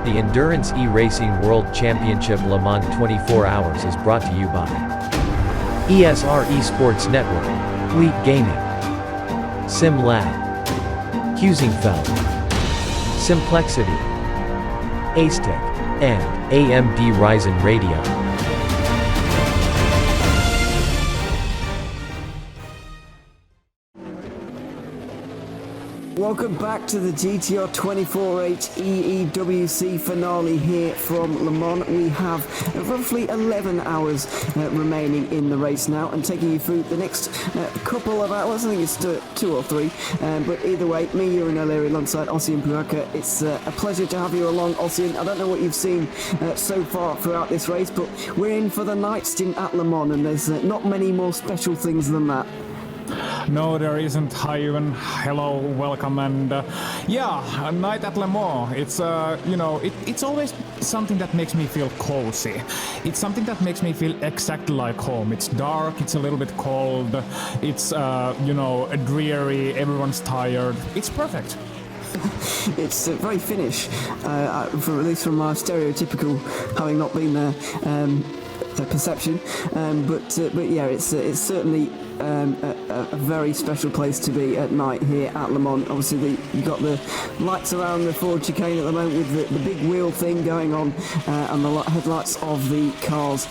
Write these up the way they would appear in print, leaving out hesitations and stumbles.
The Endurance E-Racing World Championship Le Mans 24 Hours is brought to you by ESR Esports Network, Leap Gaming, SimLab, Husingfeld, Simplexity, Acetech, and AMD Ryzen Radio. Welcome back to the GTR 24H EEWC finale here from Le Mans. We have roughly 11 hours remaining in the race now, and taking you through the next couple of hours. I think it's 2 or 3, but either way, me, Ewan alongside Ossian Puhakka. It's a pleasure to have you along, Ossian. I don't know what you've seen so far throughout this race, but we're in for the night stint at Le Mans, and there's not many more special things than that. No, there isn't. Hi, Ewan. Hello, welcome, and a night at Le Mans. It's it's always something that makes me feel cozy. It's something that makes me feel exactly like home. It's dark. It's a little bit cold. It's dreary. Everyone's tired. It's perfect. It's very Finnish, at least from my stereotypical, having not been there, perception. But yeah, it's certainly a very special place to be at night here at Le Mans. Obviously, you've got the lights around the Ford chicane at the moment with the big wheel thing going on, and the headlights of the cars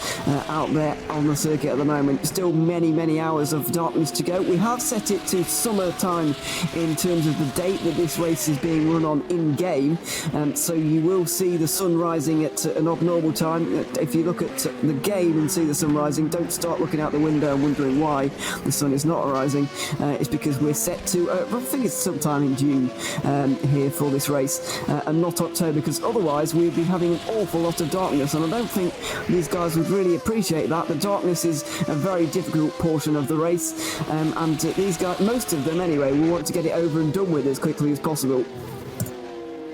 out there on the circuit at the moment. Still many hours of darkness to go. We have set it to summertime in terms of the date that this race is being run on in-game, so you will see the sun rising at an abnormal time. If you look at the game and see the sun rising, don't start looking out the window and wondering why the sun is not rising. It's because we're set to, I think it's sometime in June here for this race, and not October, because otherwise we'd be having an awful lot of darkness, and I don't think these guys would really appreciate that. The darkness is a very difficult portion of the race, and these guys, most of them anyway, will want to get it over and done with as quickly as possible.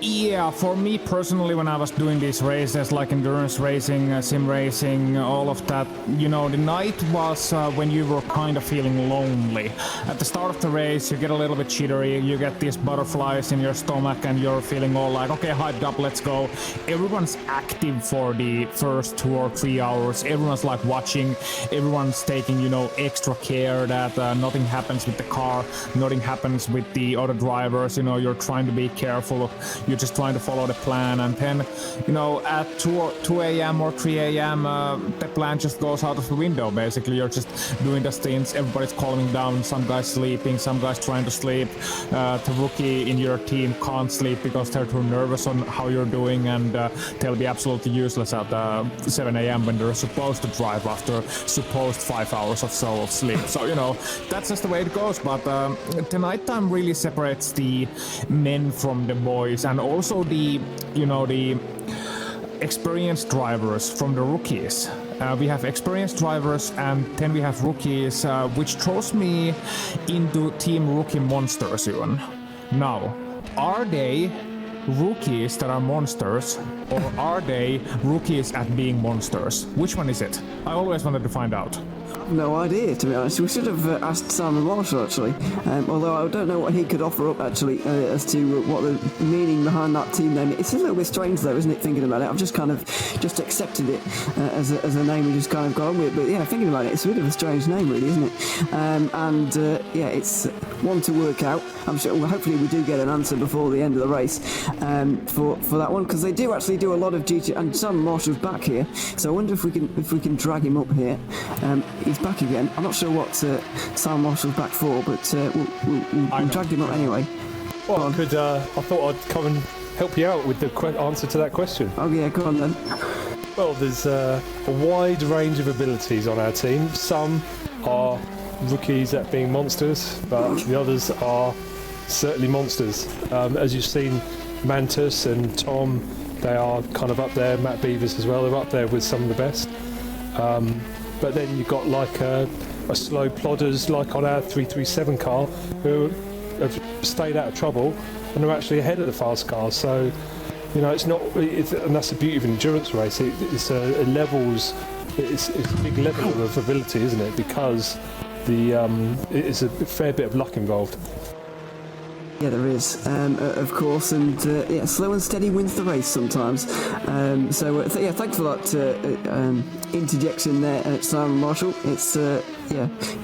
Yeah, for me personally, when I was doing these races like endurance racing, sim racing, all of that, the night was when you were kind of feeling lonely. At the start of the race, you get a little bit jittery, you get these butterflies in your stomach, and you're feeling all like, okay, hyped up, let's go. Everyone's active for the first 2 or 3 hours. Everyone's like watching, everyone's taking, extra care that nothing happens with the car, nothing happens with the other drivers. You're trying to be careful. You're just trying to follow the plan, and then, at 2 a.m. or 3 a.m., the plan just goes out of the window, basically. You're just doing the stints, everybody's calming down, some guys sleeping, some guys trying to sleep. The rookie in your team can't sleep because they're too nervous on how you're doing, and they'll be absolutely useless at 7 a.m. when they're supposed to drive after supposed 5 hours or so of sleep. So, that's just the way it goes, but the nighttime really separates the men from the boys, and also the experienced drivers from the rookies. We have experienced drivers, and then we have rookies, which throws me into Team Rookie Monsters, Ewan. Now, are they rookies that are monsters, or are they rookies at being monsters? Which one is it? I always wanted to find out. No idea, to be honest. We should have asked Simon Marshall, actually, although I don't know what he could offer up, actually, as to what the meaning behind that team name. It's a little bit strange, though, isn't it, thinking about it? I've just kind of accepted it as a name and just kind of gone with it. But yeah, thinking about it, it's a bit of a strange name, really, isn't it? It's one to work out. I'm sure, well, hopefully we do get an answer before the end of the race for that one, because they do actually do a lot of GT, and Simon Marshall's back here, so I wonder if we can drag him up here. He's back again. I'm not sure what Simon Marshall's back for, but we'll drag him up anyway. Well, I thought I'd come and help you out with the answer to that question. Oh yeah, go on then. Well, there's a wide range of abilities on our team. Some are rookies at being monsters, but the others are certainly monsters. As you've seen, Mantis and Tom, they are kind of up there. Matt Beavers as well, they're up there with some of the best. But then you've got like a slow plodders like on our 337 car who have stayed out of trouble and are actually ahead of the fast cars. So, and that's the beauty of an endurance race. It's a big level of ability, isn't it? Because it's a fair bit of luck involved. Yeah, there is, of course, and slow and steady wins the race sometimes. Thanks for that interjection there, Simon Marshall. It's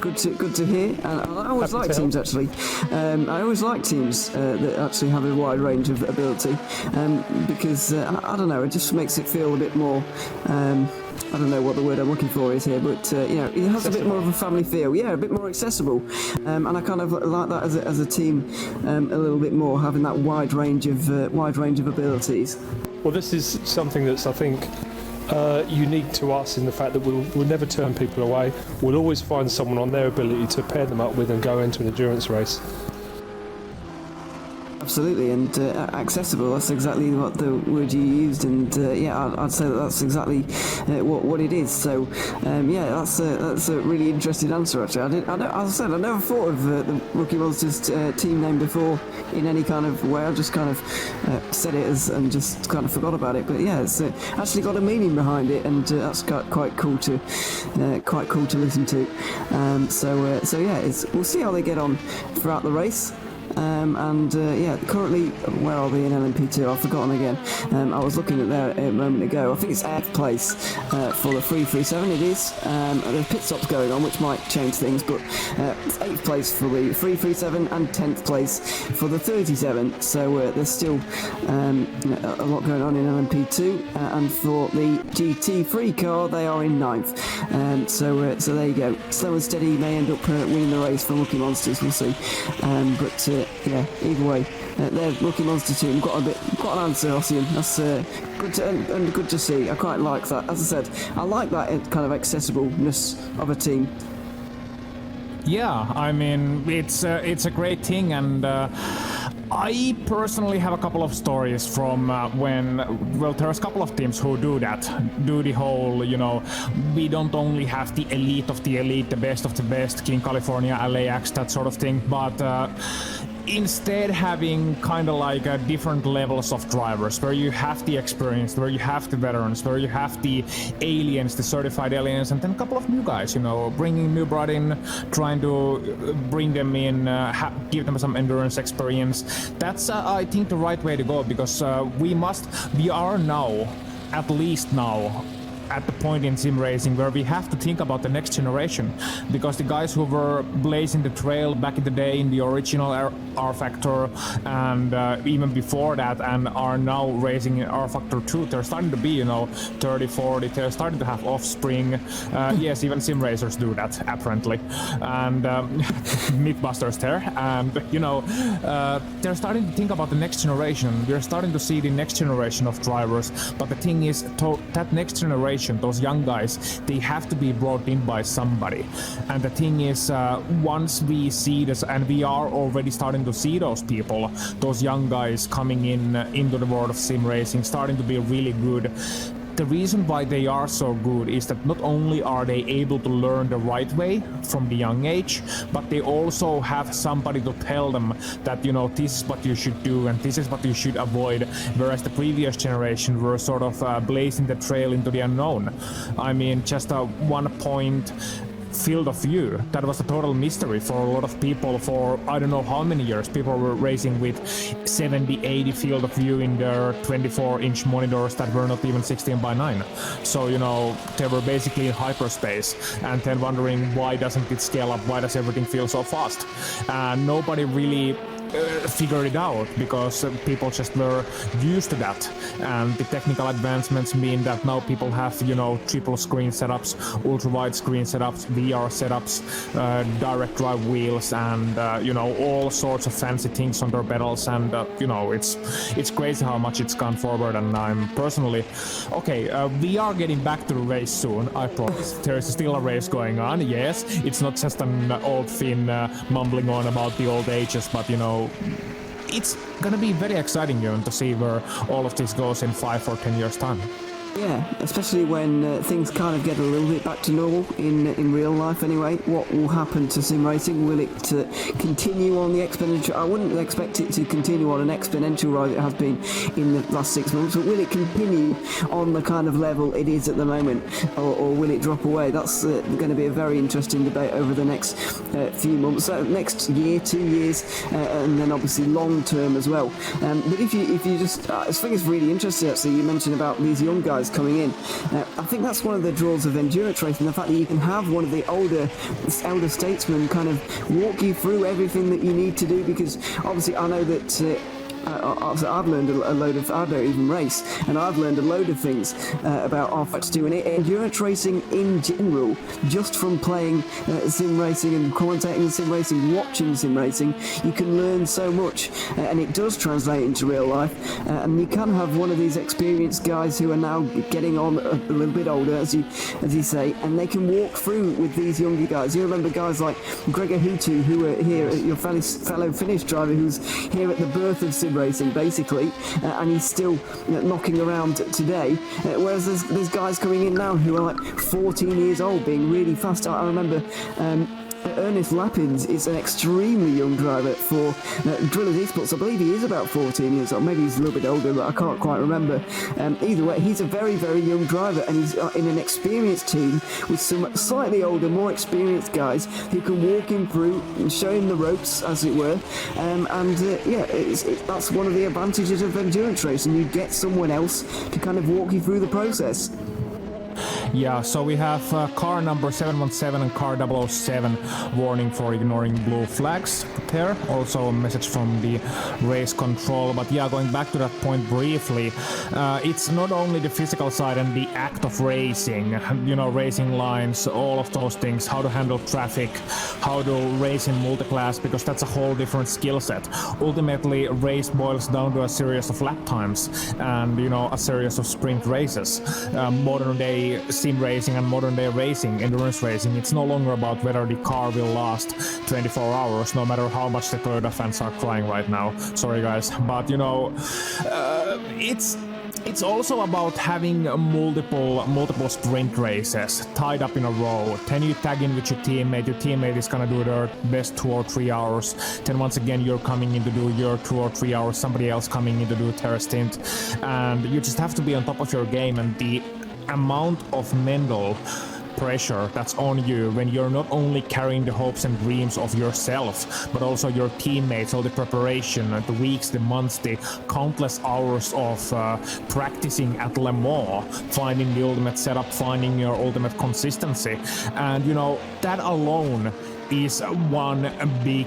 good to hear, and I always like teams actually. I always like teams that actually have a wide range of ability, because I don't know, it just makes it feel a bit more. I don't know what the word I'm looking for is here, but it has a bit more of a family feel. Yeah, a bit more accessible, and I kind of like that as a team a little bit more, having that wide range of abilities. Well, this is something that's, I think, unique to us in the fact that we'll never turn people away. We'll always find someone on their ability to pair them up with and go into an endurance race. Absolutely, and accessible, that's exactly what the word you used, and I'd say that's exactly what it is. So that's a really interesting answer actually. As I said, I never thought of the Rookie Monsters team name before in any kind of way. I just kind of said it and just kind of forgot about it, but yeah, it's actually got a meaning behind it, and that's quite cool to listen to. We'll see how they get on throughout the race. Currently, where are they in LMP2? I've forgotten again. I was looking at there a moment ago. I think it's 8th place for the 337. It is. There's pit stops going on, which might change things, but it's 8th place for the 337 and 10th place for the 37. So there's still a lot going on in LMP2. And for the GT3 car, they are in 9th. So there you go. Slow and steady may end up winning the race for Rookie Monsters. We'll see. Either way, their Rookie Monster team got an answer, Ossian. That's good to see. I quite like that. As I said, I like that kind of accessibleness of a team. Yeah, I mean, it's a great thing, and I personally have a couple of stories from there's a couple of teams who do the whole, we don't only have the elite of the elite, the best of the best, King California, LAX, that sort of thing, but instead having kind of like different levels of drivers, where you have the experience, where you have the veterans, where you have the aliens, the certified aliens, and then a couple of new guys, bringing new blood in, trying to bring them in, give them some endurance experience. That's I think the right way to go, because we are now, at least now, at the point in sim racing where we have to think about the next generation, because the guys who were blazing the trail back in the day in the original R Factor and even before that, and are now racing in R Factor 2, they're starting to be 30, 40, they're starting to have offspring. Yes, even sim racers do that apparently, and Mythbusters there, and they're starting to think about the next generation. We're starting to see the next generation of drivers, but the thing is, that next generation, those young guys, they have to be brought in by somebody. And the thing is, once we see this, and we are already starting to see those people, those young guys coming into the world of sim racing, starting to be really good. The reason why they are so good is that not only are they able to learn the right way from the young age, but they also have somebody to tell them that, this is what you should do and this is what you should avoid, whereas the previous generation were sort of blazing the trail into the unknown. I mean, just a 1 point field of view, that was a total mystery for a lot of people. For I don't know how many years people were racing with 70-80 field of view in their 24-inch monitors that were not even 16:9. So they were basically in hyperspace, and then wondering, why doesn't it scale up, why does everything feel so fast? And nobody really figure it out, because people just were used to that, and the technical advancements mean that now people have triple screen setups, ultra wide screen setups, VR setups, direct drive wheels, and all sorts of fancy things on their pedals, and it's crazy how much it's gone forward. And I'm personally we are getting back to the race soon, I promise. There is still a race going on, yes, it's not just an old Finn mumbling on about the old ages, but it's gonna be very exciting to see where all of this goes in 5 or 10 years time. Yeah, especially when things kind of get a little bit back to normal in real life anyway. What will happen to sim racing? Will it continue on the exponential? I wouldn't expect it to continue on an exponential rise it has been in the last 6 months, but will it continue on the kind of level it is at the moment, or will it drop away? That's going to be a very interesting debate over the next few months, next year, 2 years, and then obviously long term as well. But if you just, I think it's really interesting actually. You mentioned about these young guys coming in. I think that's one of the draws of endurance racing, the fact that you can have one of the elder statesmen kind of walk you through everything that you need to do, because obviously I know that I've learned a load of, I don't even race, and I've learned a load of things about what to do in it. Endurance racing in general, just from playing sim racing and commentating sim racing, watching sim racing, you can learn so much, and it does translate into real life. And you can have one of these experienced guys who are now getting on a little bit older, as you say, and they can walk through with these younger guys. You remember guys like Gregor Hutu, who were here, your fellow Finnish driver, who's here at the birth of sim racing basically, and he's still knocking around today, whereas there's guys coming in now who are like 14 years old being really fast. I remember Ernest Lappins is an extremely young driver for Drillers Esports. I believe he is about 14 years old. Maybe he's a little bit older, but I can't quite remember. Either way, he's a very, very young driver, and he's in an experienced team with some slightly older, more experienced guys who can walk him through and show him the ropes, as it were. That's one of the advantages of endurance racing. You get someone else to kind of walk you through the process. Yeah, so we have car number 717 and car 007 warning for ignoring blue flags there. Also a message from the race control. But yeah, going back to that point briefly, it's not only the physical side and the act of racing, racing lines, all of those things, how to handle traffic, how to race in multi-class, because that's a whole different skill set. Ultimately, race boils down to a series of lap times and, a series of sprint races. Modern day sim racing and modern day racing, endurance racing, it's no longer about whether the car will last 24 hours, no matter how much the Toyota fans are crying right now. Sorry guys, but it's also about having multiple sprint races tied up in a row. Then you tag in with your teammate is gonna do their best 2 or 3 hours. Then once again you're coming in to do your 2 or 3 hours, somebody else coming in to do their stint, and you just have to be on top of your game. And the amount of mental pressure that's on you when you're not only carrying the hopes and dreams of yourself, but also your teammates, all the preparation, the weeks, the months, the countless hours of practicing at Le Mans, finding the ultimate setup, finding your ultimate consistency. And that alone is one big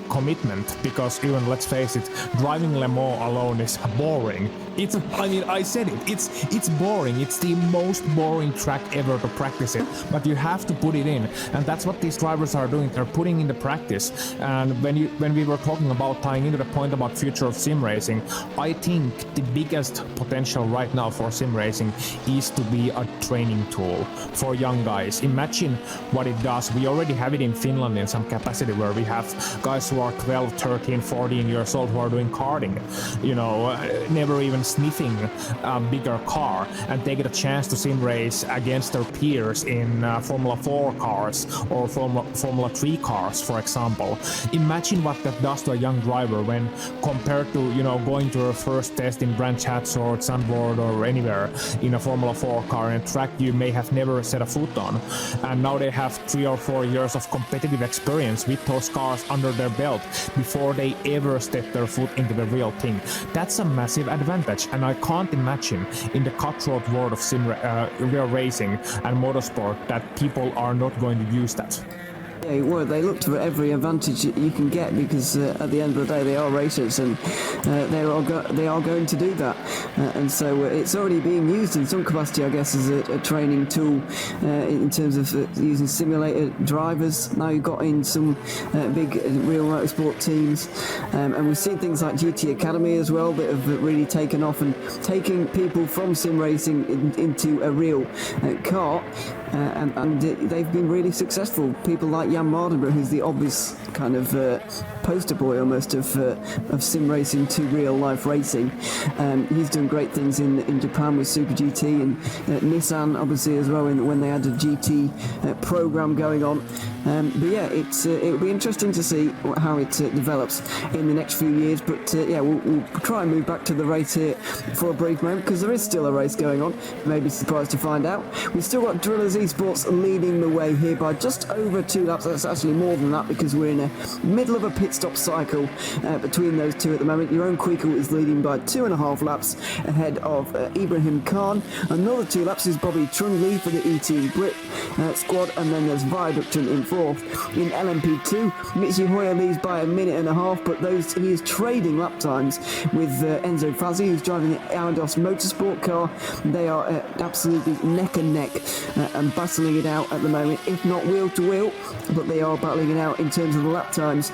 commitment, because even, let's face it, driving Le Mans alone is boring. I said it, it's boring. It's the most boring track ever to practice it, but you have to put it in, and that's what these drivers are doing. They're putting in the practice. And when we were talking about tying into the point about future of sim racing, I think the biggest potential right now for sim racing is to be a training tool for young guys. Imagine what it does. We already have it in Finland in some capacity, where we have guys who are 12, 13, 14 years old who are doing karting, never even sniffing a bigger car, and they get a chance to sim race against their peers in Formula 4 cars or Formula 3 cars, for example. Imagine what that does to a young driver when compared to, going to a first test in Branch Hatch or Zandvoort or anywhere in a Formula 4 car in a track you may have never set a foot on. And now they have 3 or 4 years of competitive experience with those cars under their belt before they ever step their foot into the real thing. That's a massive advantage, and I can't imagine in the cutthroat world of real racing and motorsport that people are not going to use that. Yeah, well, they look for every advantage you can get, because at the end of the day they are racers, and they are going to do that, and so it's already being used in some capacity, I guess, as a training tool in terms of using simulator drivers. Now you've got in some big real motorsport teams, and we've seen things like GT Academy as well that have really taken off and taking people from sim racing into a real car. And they've been really successful. People like Jan Mardenborough, who's the obvious kind of poster boy almost of sim racing to real life racing. He's done great things in Japan with Super GT and Nissan obviously as well when they had a GT program going on. But yeah, it'll be interesting to see how it develops in the next few years. But yeah, we'll try and move back to the race here for a brief moment because there is still a race going on. You may be surprised to find out. We've still got Drillers Esports leading the way here by just over 2 laps. That's actually more than that because we're in the middle of a pit stop cycle between those two at the moment. Your own Queekle is leading by 2.5 laps ahead of Ibrahim Khan. Another 2 laps is Bobby Trungley for the E-Team Brit squad, and then there's Viaducton in 4th. In LMP2, Mitzi Hoyer leads by 1.5 minutes, but he is trading lap times with Enzo Fazzi, who's driving the Aodos Motorsport car. They are absolutely neck and neck and battling it out at the moment, if not wheel to wheel, but they are battling it out in terms of the lap times.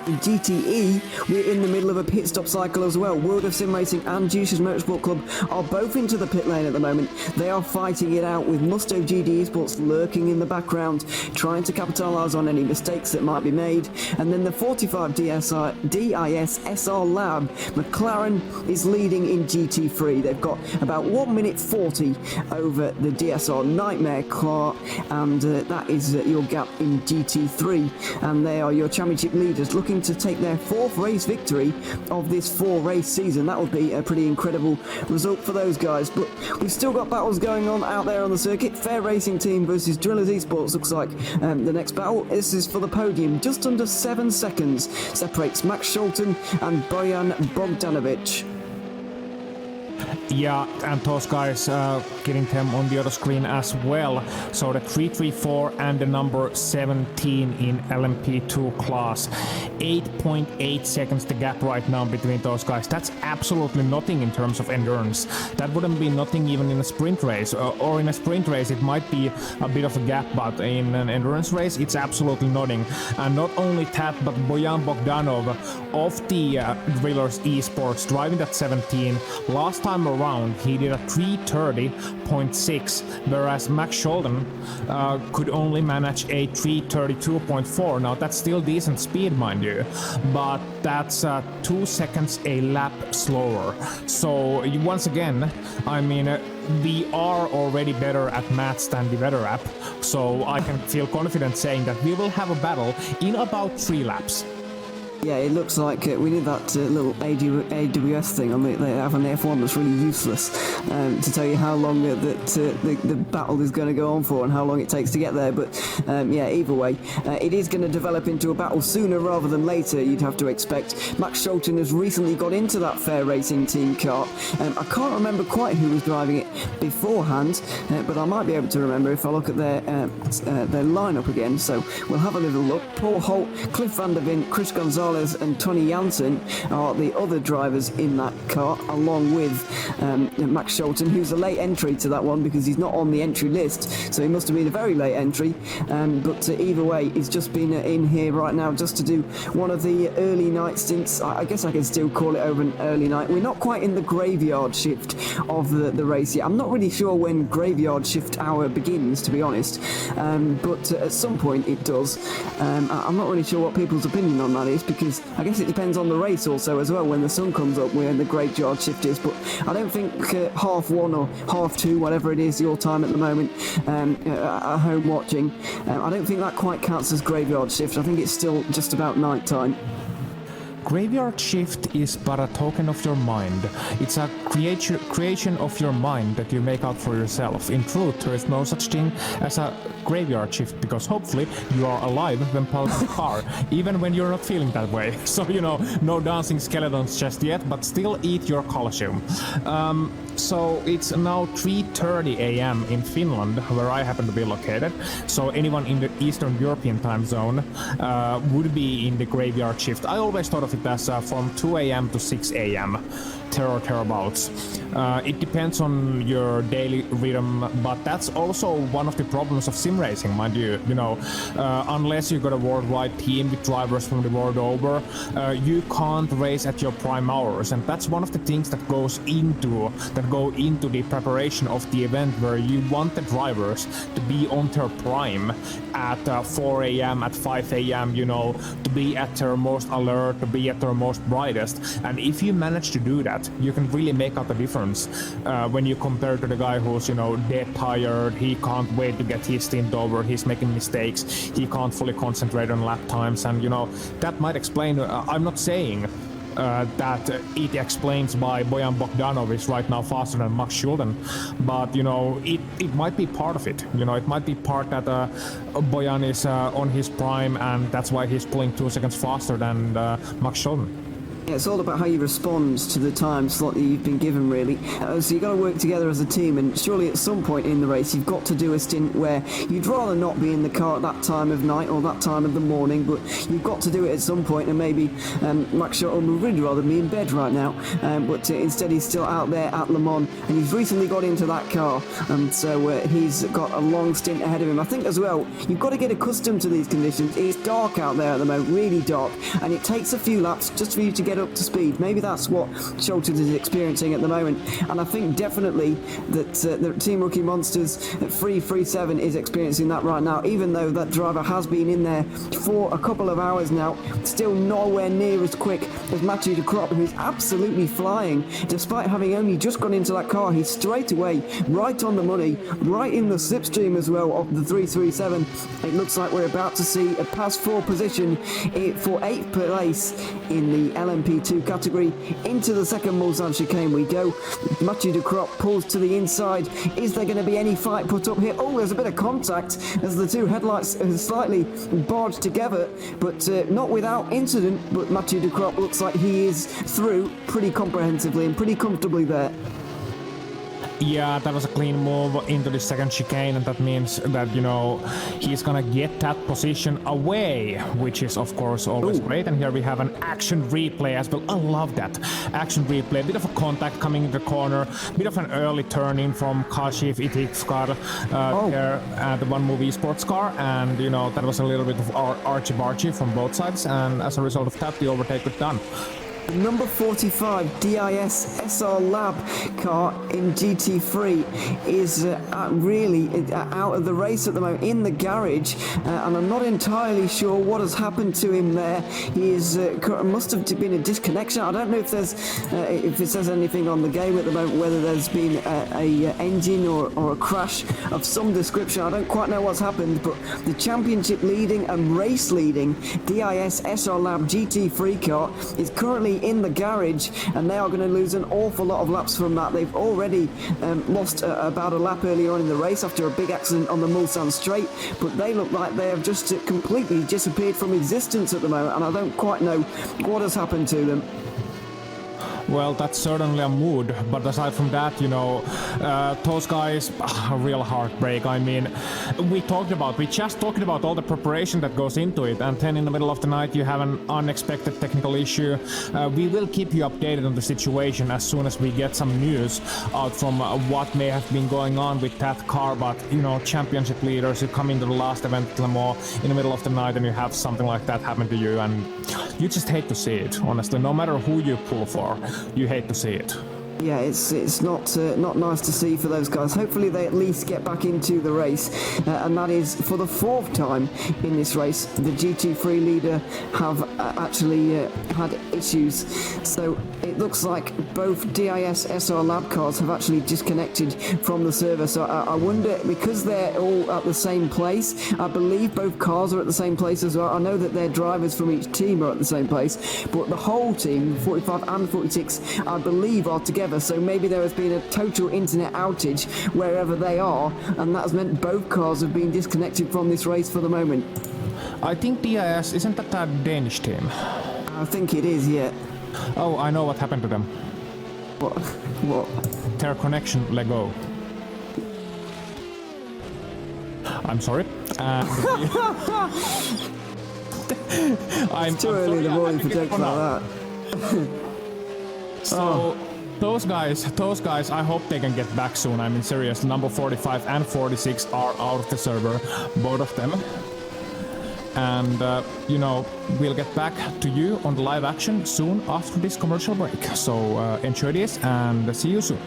In GTE, we're in the middle of a pit stop cycle as well. World of Sim Racing and Juicers Motorsport Club are both into the pit lane at the moment. They are fighting it out with Musto GD Esports lurking in the background, trying to capitalise on any mistakes that might be made. And then the 45 DIS SR Lab, McLaren is leading in GT3. They've got about 1 minute 40 over the DSR Nightmare car, and that is your gap in GT3. And they are your championship leaders, looking to take their 4th race victory of this 4-race season. That would be a pretty incredible result for those guys. But we've still got battles going on out there on the circuit. Fair Racing Team versus Drillers Esports looks like the next battle. This is for the podium. Just under 7 seconds separates Max Scholten and Bojan Bogdanovic. Yeah, and those guys getting them on the other screen as well. So the 334 and the number 17 in LMP2 class. 8.8 seconds the gap right now between those guys. That's absolutely nothing in terms of endurance. That wouldn't be nothing even in a sprint race. Or in a sprint race it might be a bit of a gap, but in an endurance race it's absolutely nothing. And not only that, but Bojan Bogdanov of the Drillers Esports driving that 17. Last time around he did a 330.6, whereas Max Scholten could only manage a 332.4. Now that's still decent speed, mind you, but that's 2 seconds a lap slower. So once again, I mean, we are already better at maths than the weather app, so I can feel confident saying that we will have a battle in about 3 laps. Yeah, it looks like we did that little AWS thing on the F1 that's really useless to tell you how long the battle is going to go on for and how long it takes to get there. But yeah, either way, it is going to develop into a battle sooner rather than later, you'd have to expect. Max Scholten has recently got into that Fair Racing Team car. I can't remember quite who was driving it beforehand, but I might be able to remember if I look at their lineup again. So we'll have a little look. Paul Holt, Cliff van der Vin, Chris Gonzalez and Tony Janssen are the other drivers in that car, along with Max Scholten, who's a late entry to that one because he's not on the entry list, so he must have been a very late entry. But either way, he's just been in here right now just to do one of the early night stints. I guess I can still call it over an early night. We're not quite in the graveyard shift of the race yet. I'm not really sure when graveyard shift hour begins, to be honest, but at some point it does. I'm not really sure what people's opinion on that is, because I guess it depends on the race also as well. When the sun comes up, when the graveyard shift is, but I don't think 1:30 or 2:30, whatever it is your time at the moment, at home watching, I don't think that quite counts as graveyard shift. I think it's still just about night time. Graveyard shift is but a token of your mind. It's a creation of your mind that you make out for yourself. In truth, there is no such thing as a graveyard shift, because hopefully you are alive when pulling the car, even when you're not feeling that way. So, you know, no dancing skeletons just yet, but still eat your collagen. So it's now 3:30 a.m. in Finland, where I happen to be located. So anyone in the Eastern European time zone would be in the graveyard shift. I always thought of of it as from 2 a.m. to 6 a.m. thereabouts. It depends on your daily rhythm, but that's also one of the problems of sim racing, mind you. You know, unless you got a worldwide team with drivers from the world over, you can't race at your prime hours, and that's one of the things that go into the preparation of the event, where you want the drivers to be on their prime at 4 a.m. at 5 a.m. You know, to be at their most alert, to be at their most brightest, and if you manage to do that, you can really make out the difference when you compare to the guy who's, you know, dead tired, he can't wait to get his stint over, he's making mistakes, he can't fully concentrate on lap times, and you know, that might explain, I'm not saying that it explains why Bojan Bogdanov is right now faster than Max Schulden, but you know, it might be part of it. You know, it might be part that Bojan is on his prime, and that's why he's pulling 2 seconds faster than Max Schulden. Yeah, it's all about how you respond to the time slot that you've been given, really. So you've got to work together as a team, and surely at some point in the race you've got to do a stint where you'd rather not be in the car at that time of night or that time of the morning, but you've got to do it at some point, and maybe Max Schulten would really rather be in bed right now, but instead he's still out there at Le Mans, and he's recently got into that car, and so he's got a long stint ahead of him. I think as well, you've got to get accustomed to these conditions. It's dark out there at the moment, really dark, and it takes a few laps just for you to get up to speed. Maybe that's what Schulten is experiencing at the moment, and I think definitely that the Team Rookie Monsters 337 is experiencing that right now, even though that driver has been in there for a couple of hours now, still nowhere near as quick as Mathieu de Cropp, who's absolutely flying. Despite having only just gone into that car, he's straight away right on the money, right in the slipstream as well of the 337. It looks like we're about to see a past 4 position for 8th place in the LMP2 category. Into the second Mulsanne chicane we go. Mathieu de Cropp pulls to the inside. Is there going to be any fight put up here? Oh, there's a bit of contact as the two headlights are slightly barged together, but not without incident. But Mathieu de Cropp looks like he is through pretty comprehensively and pretty comfortably there. Yeah, that was a clean move into the second chicane, and that means that, you know, he's gonna get that position away, which is of course always great. And here we have an action replay as well. I love that action replay. Bit of a contact coming in the corner, bit of an early turn in from Kashif Itikskar there at the One Move Esports car, and you know, that was a little bit of archie-barchie from both sides, and as a result of that, the overtake was done. Number 45 DIS SR Lab car in GT3 is really out of the race at the moment, in the garage, and I'm not entirely sure what has happened to him there. He is must have been a disconnection. I don't know if there's if it says anything on the game at the moment, whether there's been a engine or a crash of some description. I don't quite know what's happened, but the championship leading and race leading DIS SR Lab GT3 car is currently in the garage, and they are going to lose an awful lot of laps from that. They've already lost about a lap earlier on in the race after a big accident on the Mulsanne straight, but they look like they have just completely disappeared from existence at the moment, and I don't quite know what has happened to them. Well, that's certainly a mood, but aside from that, you know, those guys, a real heartbreak. I mean, we just talked about all the preparation that goes into it, and then in the middle of the night you have an unexpected technical issue. We will keep you updated on the situation as soon as we get some news out from what may have been going on with that car, but, you know, championship leaders, you come into the last event at Le Mans in the middle of the night and you have something like that happen to you, and you just hate to see it, honestly. No matter who you pull for, you hate to see it. Yeah, it's not nice to see for those guys. Hopefully they at least get back into the race, and that is for the 4th time in this race. The GT3 leader have actually had issues, so it looks like both DIS SR Lab cars have actually disconnected from the server. So I wonder, because they're all at the same place, I believe both cars are at the same place as well. I know that their drivers from each team are at the same place, but the whole team, 45 and 46, I believe are together. So maybe there has been a total internet outage wherever they are, and that has meant both cars have been disconnected from this race for the moment. I think DIS, isn't that a Danish team? I think it is, yeah. Oh, I know what happened to them. What? Their connection let go. I'm sorry. I'm Too early in the morning for jokes like that. So those guys, I hope they can get back soon. I mean, serious. Number 45 and 46 are out of the server, both of them. And we'll get back to you on the live action soon after this commercial break. So enjoy this and see you soon.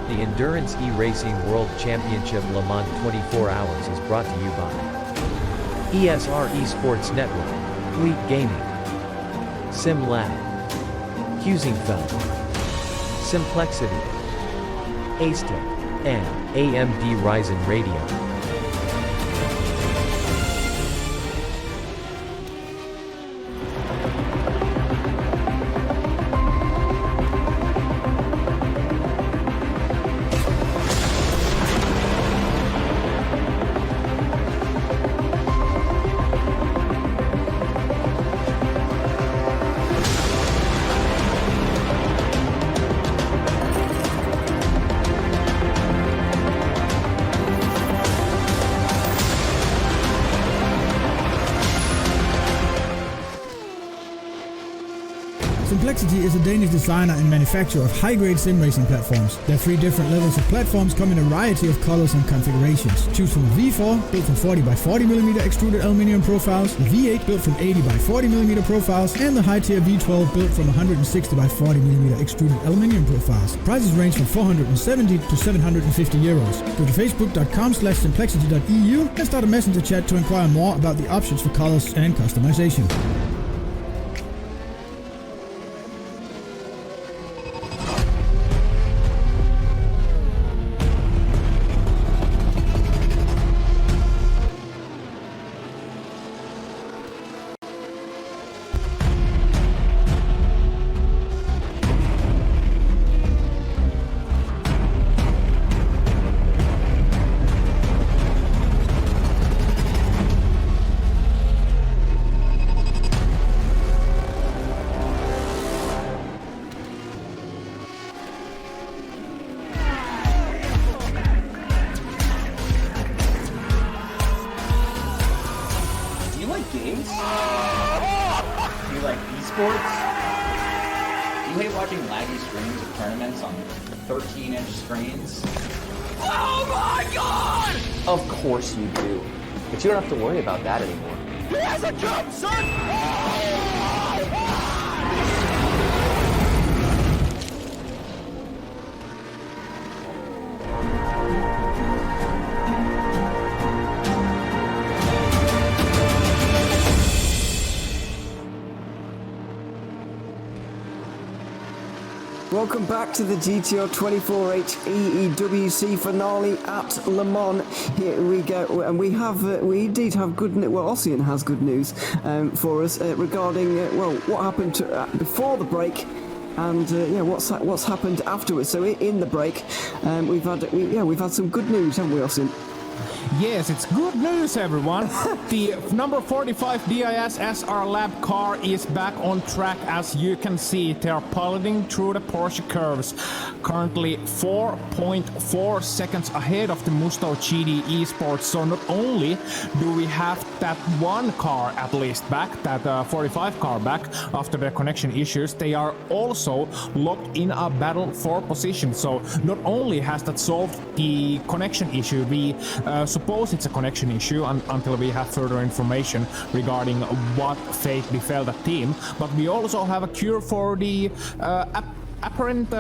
The Endurance E-Racing World Championship Le Mans 24 Hours is brought to you by ESR Esports Network, Fleet Gaming, SimLab, Husingfeld, Simplexity, Acetec, and AMD Ryzen Radio. Simplexity is a Danish designer and manufacturer of high-grade sim racing platforms. There are 3 different levels of platforms come in a variety of colors and configurations. Choose from a V4 built from 40 by 40mm extruded aluminium profiles, the V8 built from 80 by 40mm profiles, and the high-tier V12 built from 160 by 40mm extruded aluminium profiles. Prices range from 470 to 750 euros. Go to facebook.com/simplexity.eu and start a messenger chat to inquire more about the options for colors and customization. games? Do you like esports? Do you hate watching laggy streams of tournaments on 13-inch screens? Oh my god! Of course you do. But you don't have to worry about that anymore. He has a jump, son! Welcome back to the GTR 24H EEWC finale at Le Mans. Here we go, and we indeed have good news. Well, Ossian has good news for us regarding what happened before the break, and what's happened afterwards. So in the break, we've had some good news, haven't we, Ossian? Yes, it's good news, everyone. The number 45 DIS SR Lab car is back on track. As you can see, they are piloting through the Porsche curves. Currently 4.4 seconds ahead of the Musto GD Esports. So not only do we have that one car at least back, that 45 car back after the connection issues, they are also locked in a battle for position. So not only has that solved the connection issue, we suppose it's a connection issue until we have further information regarding what fate befell the team, but we also have a cure for the apparent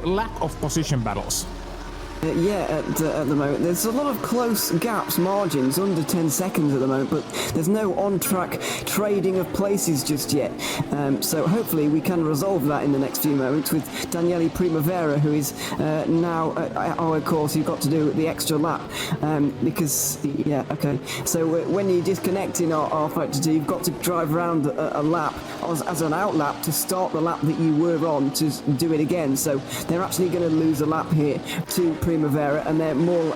lack of position battles. At the moment there's a lot of close gaps, margins under 10 seconds at the moment, but there's no on-track trading of places just yet, so hopefully we can resolve that in the next few moments with Daniele Primavera, who is now of course you've got to do the extra lap, because so when you disconnect in our Factor 2, you've got to drive around a lap as an out lap to start the lap that you were on to do it again. So they're actually going to lose a lap here to Primavera, and they're more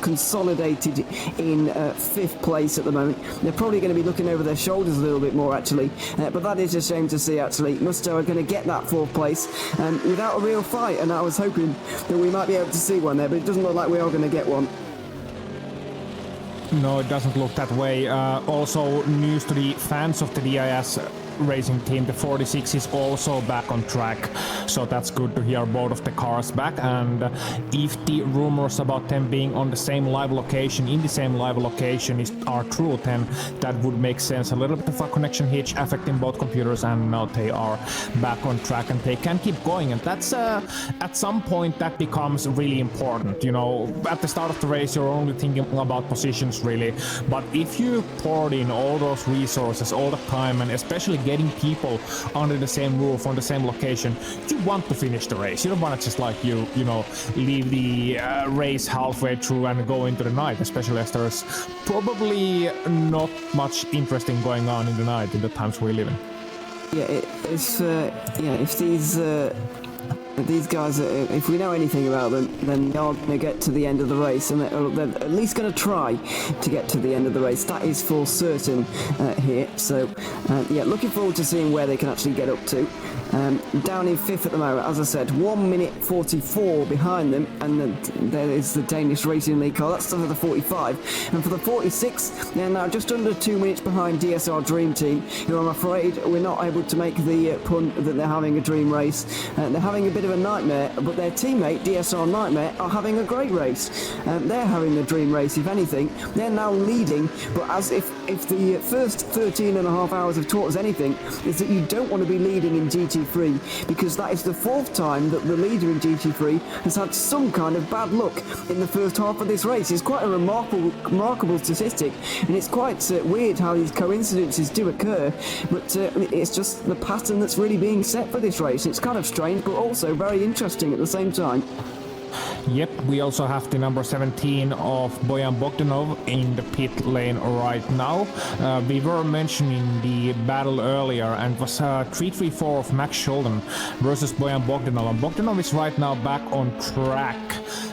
consolidated in 5th place at the moment. They're probably going to be looking over their shoulders a little bit more actually, but that is a shame to see actually. Musto are going to get that 4th place without a real fight, and I was hoping that we might be able to see one there, but it doesn't look like we are going to get one. No, it doesn't look that way. Also, news to the fans of the DIS racing team, the 46 is also back on track, so that's good to hear both of the cars back. And if the rumors about them being on the same live location, are true, then that would make sense. A little bit of a connection hitch affecting both computers, and now they are back on track and they can keep going. And that's at some point that becomes really important. You know, at the start of the race you're only thinking about positions really, but if you poured in all those resources, all the time, and especially getting people under the same roof on the same location, you want to finish the race. You don't want to just like you know leave the race halfway through and go into the night, especially as there's probably not much interesting going on in the night in the times we live in. Yeah, if these guys, if we know anything about them, then they are going to get to the end of the race, and they're at least going to try to get to the end of the race. That is for certain here. So, yeah, looking forward to seeing where they can actually get up to. Down in fifth at the moment, as I said, 1 minute 44 behind them, and then there is the Danish Racing League car. That's for the 45, and for the 46, they're now just under 2 minutes behind DSR Dream Team, who I'm afraid we're not able to make the punt that they're having a dream race. They're having a bit of a nightmare, but their teammate DSR Nightmare are having a great race. They're having the dream race, if anything. They're now leading, but as if the first 13 and a half hours have taught us anything, is that you don't want to be leading in GT3, because that is the fourth time that the leader in GT3 has had some kind of bad luck in the first half of this race. It's quite a remarkable statistic, and it's quite weird how these coincidences do occur, but it's just the pattern that's really being set for this race. It's kind of strange, but also very interesting at the same time. Yep, we also have the number 17 of Bojan Bogdanov in the pit lane right now. We were mentioning the battle earlier, and it was 3-3-4 of Max Schulden versus Bojan Bogdanov. And Bogdanov is right now back on track.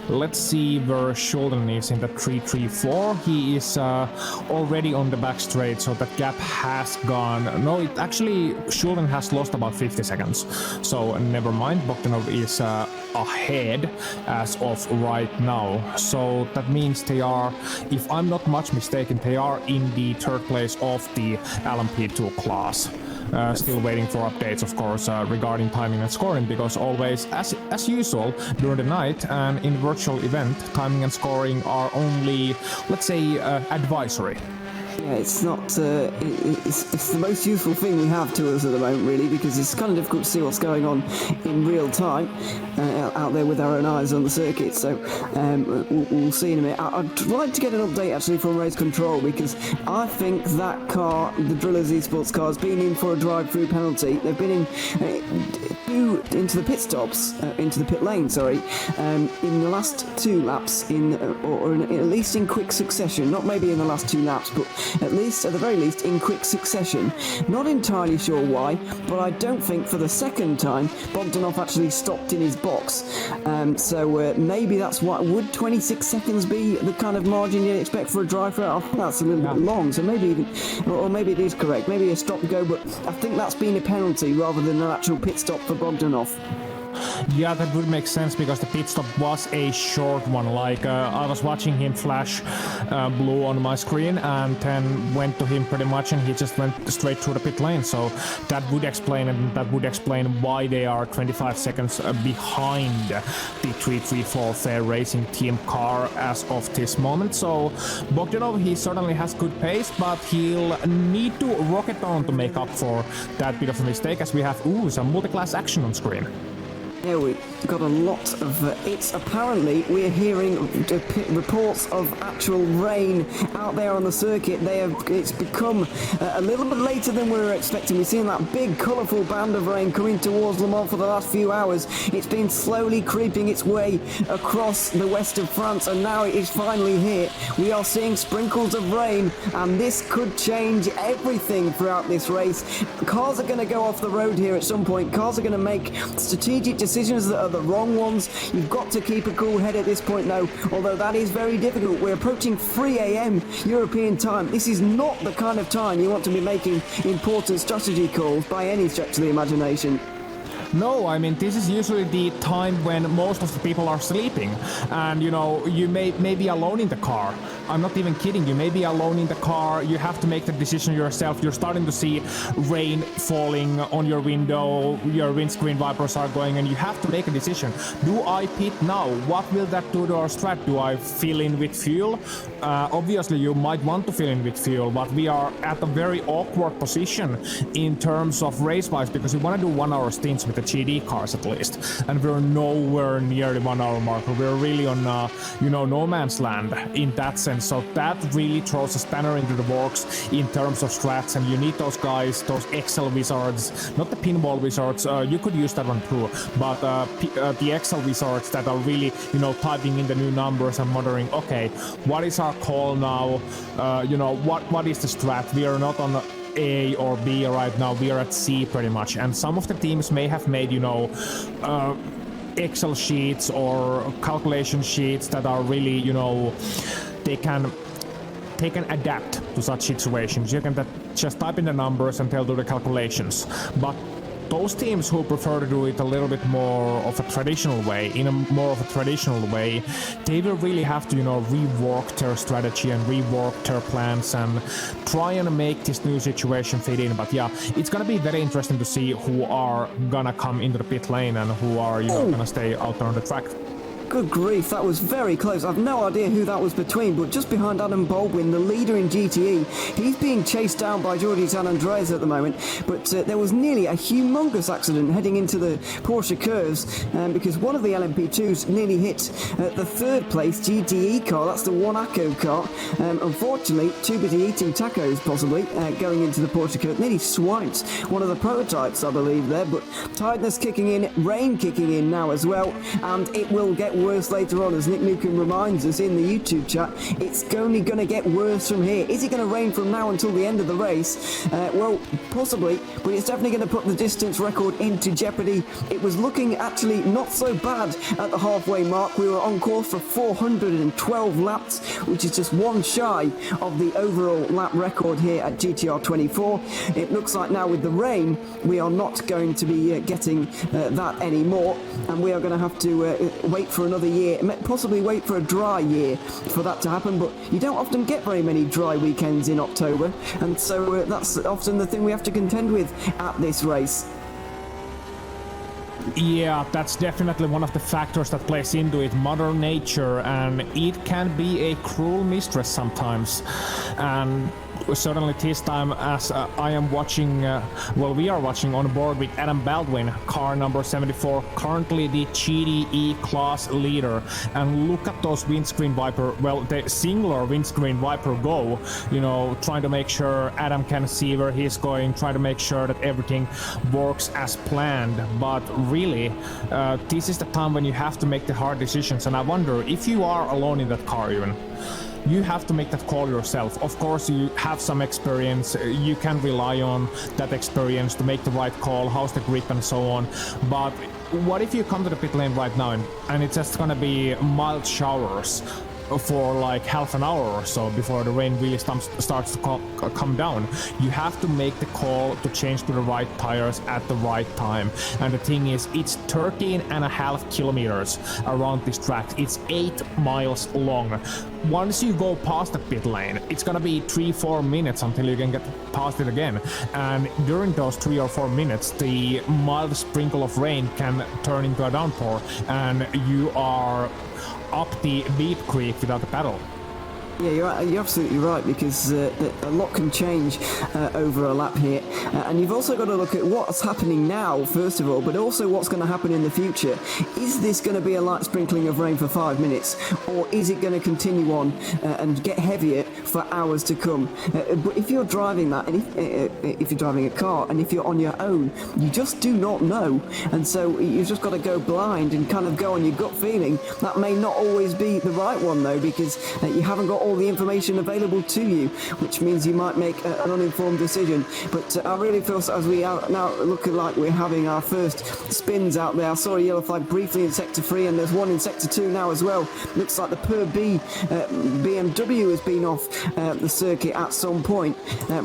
Let's see where Schulden is in the 3-3-4. He is already on the back straight, so that gap has gone. No, it actually, Schulden has lost about 50 seconds. So never mind, Bogdanov is ahead as of right now. So that means they are, if I'm not much mistaken, they are in the third place of the LMP2 class. Still waiting for updates, of course, regarding timing and scoring, because always, as usual, during the night and in virtual event, timing and scoring are only, let's say, advisory. Yeah, it's not. It's the most useful thing we have to us at the moment, really, because it's kind of difficult to see what's going on in real time out there with our own eyes on the circuit. So we'll see in a minute. I'd like to get an update actually from Race Control, because I think that car, the Drillers Esports car, has been in for a drive-through penalty. They've been into the pit stops, into the pit lane, sorry, in the last 2 laps, or at least in quick succession. Not maybe in the last 2 laps, but at the very least, in quick succession. Not entirely sure why, but I don't think for the second time Bogdanov actually stopped in his box. So maybe that's what. Would 26 seconds be the kind of margin you'd expect for a drive-through? I think that's a little bit long, so maybe even, or maybe it is correct, maybe a stop-go, but I think that's been a penalty rather than an actual pit stop for Bogdanov. Yeah, that would make sense, because the pit stop was a short one. Like, I was watching him flash blue on my screen, and then went to him pretty much, and he just went straight through the pit lane. So that would explain it, and that would explain why they are 25 seconds behind the 3-3-4 Fair Racing Team car as of this moment. So Bogdanov, he certainly has good pace, but he'll need to rocket on to make up for that bit of a mistake, as we have some multi-class action on screen. Yeah, we got a lot of it's apparently we're hearing reports of actual rain out there on the circuit. It's become a little bit later than we were expecting. We've seen that big colourful band of rain coming towards Le Mans for the last few hours. It's been slowly creeping its way across the west of France, and now it is finally here. We are seeing sprinkles of rain, and this could change everything throughout this race. Cars are going to go off the road here at some point. Cars are going to make strategic decisions that are the wrong ones. You've got to keep a cool head at this point now, although that is very difficult. We're approaching 3 a.m. European time. This is not the kind of time you want to be making important strategy calls by any stretch of the imagination. No, I mean, this is usually the time when most of the people are sleeping. And, you know, you may be alone in the car. I'm not even kidding. You may be alone in the car. You have to make the decision yourself. You're starting to see rain falling on your window. Your windscreen wipers are going, and you have to make a decision. Do I pit now? What will that do to our strat? Do I fill in with fuel? Obviously, you might want to fill in with fuel, but we are at a very awkward position in terms of race-wise because we want to do 1 hour stints with the GD cars at least, and we're nowhere near the 1 hour marker. We're really on, no man's land in that sense. So that really throws a spanner into the works in terms of strats, and you need those guys, those Excel wizards, not the pinball wizards. You could use that one too, but the Excel wizards that are really, typing in the new numbers and wondering, okay, what is our call now? What is the strat? We are not on A or B right now, we are at C pretty much. And some of the teams may have made, Excel sheets or calculation sheets that are really, they can adapt to such situations. You can just type in the numbers and they'll do the calculations. But those teams who prefer to do it a little bit more of a traditional way, they will really have to, rework their strategy and rework their plans and try and make this new situation fit in. But yeah, it's gonna be very interesting to see who are gonna come into the pit lane and who are, gonna stay out on the track. Good grief, that was very close. I've no idea who that was between, but just behind Adam Baldwin, the leader in GTE, he's being chased down by Jordi San Andreas at the moment, but there was nearly a humongous accident heading into the Porsche curves because one of the LMP2s nearly hit the third place GTE car, that's the Puhakka car. Unfortunately, too busy eating tacos possibly, going into the Porsche curve, nearly swiped one of the prototypes, I believe there, but tiredness kicking in, rain kicking in now as well, and it will get worse later on, as Nick Newcomb reminds us in the YouTube chat. It's only going to get worse from here. Is it going to rain from now until the end of the race? Well, possibly, but it's definitely going to put the distance record into jeopardy. It was looking actually not so bad at the halfway mark. We were on course for 412 laps, which is just one shy of the overall lap record here at GTR 24. It looks like now with the rain, we are not going to be getting that anymore, and we are going to have to wait for another year, possibly wait for a dry year for that to happen, but you don't often get very many dry weekends in October, and so that's often the thing we have to contend with at this race. Yeah, that's definitely one of the factors that plays into it, Mother Nature, and it can be a cruel mistress sometimes. And certainly this time, as I am watching, we are watching on board with Adam Baldwin, car number 74, currently the GDE class leader. And look at those windscreen wiper, the singular windscreen wiper go, trying to make sure Adam can see where he's going, trying to make sure that everything works as planned. But really, this is the time when you have to make the hard decisions. And I wonder, if you are alone in that car even, you have to make that call yourself. Of course, you have some experience. You can rely on that experience to make the right call, how's the grip and so on. But what if you come to the pit lane right now and it's just gonna be mild showers for like half an hour or so before the rain really starts to come down? You have to make the call to change to the right tires at the right time. And the thing is, it's 13.5 kilometers around this track. It's 8 miles long. Once you go past the pit lane, it's gonna be 3-4 minutes until you can get past it again. And during those 3 or 4 minutes, the mild sprinkle of rain can turn into a downpour, and you are up the beat creek without a pedal. Yeah, you're absolutely right, because a lot can change over a lap here, and you've also got to look at what's happening now first of all, but also what's going to happen in the future. Is this going to be a light sprinkling of rain for 5 minutes, or is it going to continue on and get heavier for hours to come? But if you're driving that, and if you're driving a car, and if you're on your own, you just do not know, and so you've just got to go blind and kind of go on your gut feeling. That may not always be the right one though, because you haven't got all the information available to you, which means you might make an uninformed decision. But I really feel as we are now looking like we're having our first spins out there. I saw a yellow flag briefly in Sector 3, and there's one in Sector 2 now as well. Looks like the Per B BMW has been off the circuit at some point,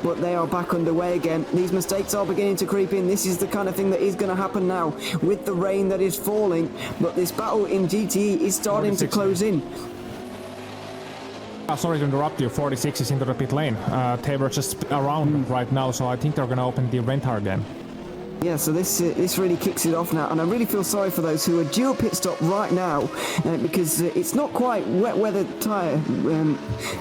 but they are back underway again. These mistakes are beginning to creep in. This is the kind of thing that is going to happen now with the rain that is falling, but this battle in GTE is starting to close in. Sorry to interrupt you, 46 is into the pit lane. They were just around right now, so I think they're going to open the rental again. Yeah, so this really kicks it off now, and I really feel sorry for those who are due a pit stop right now, because it's not quite wet weather tyre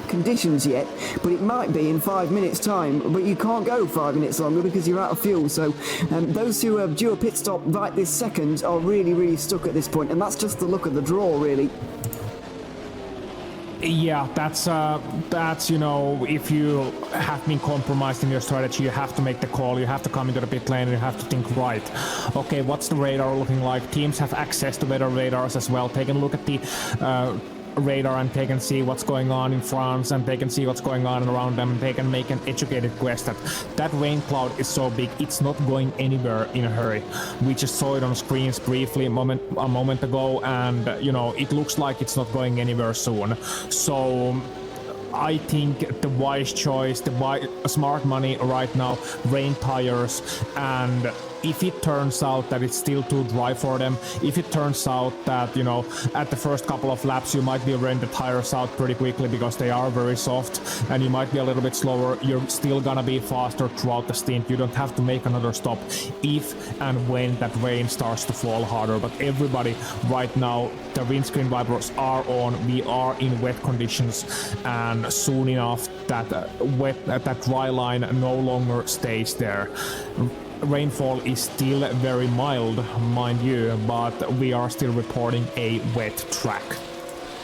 conditions yet, but it might be in 5 minutes' time, but you can't go 5 minutes longer because you're out of fuel. So those who are due a pit stop right this second are really, really stuck at this point, and that's just the look of the draw, really. Yeah, that's you know, if you have been compromised in your strategy, you have to make the call, you have to come into the pit lane, and you have to think, right, okay, what's the radar looking like? Teams have access to weather radars as well. Take a look at the radar and they can see what's going on in France, and they can see what's going on around them. They can make an educated guess that rain cloud is so big it's not going anywhere in a hurry. We just saw it on screens briefly a moment ago, and you know, it looks like it's not going anywhere soon. So I think the wise choice, the smart money right now, rain tires. And if it turns out that it's still too dry for them, if it turns out that, you know, at the first couple of laps you might be wearing the tires out pretty quickly because they are very soft, and you might be a little bit slower, you're still gonna be faster throughout the stint. You don't have to make another stop if and when that rain starts to fall harder. But everybody right now, the windscreen wipers are on. We are in wet conditions, and soon enough that that dry line no longer stays there. Rainfall is still very mild, mind you, but we are still reporting a wet track.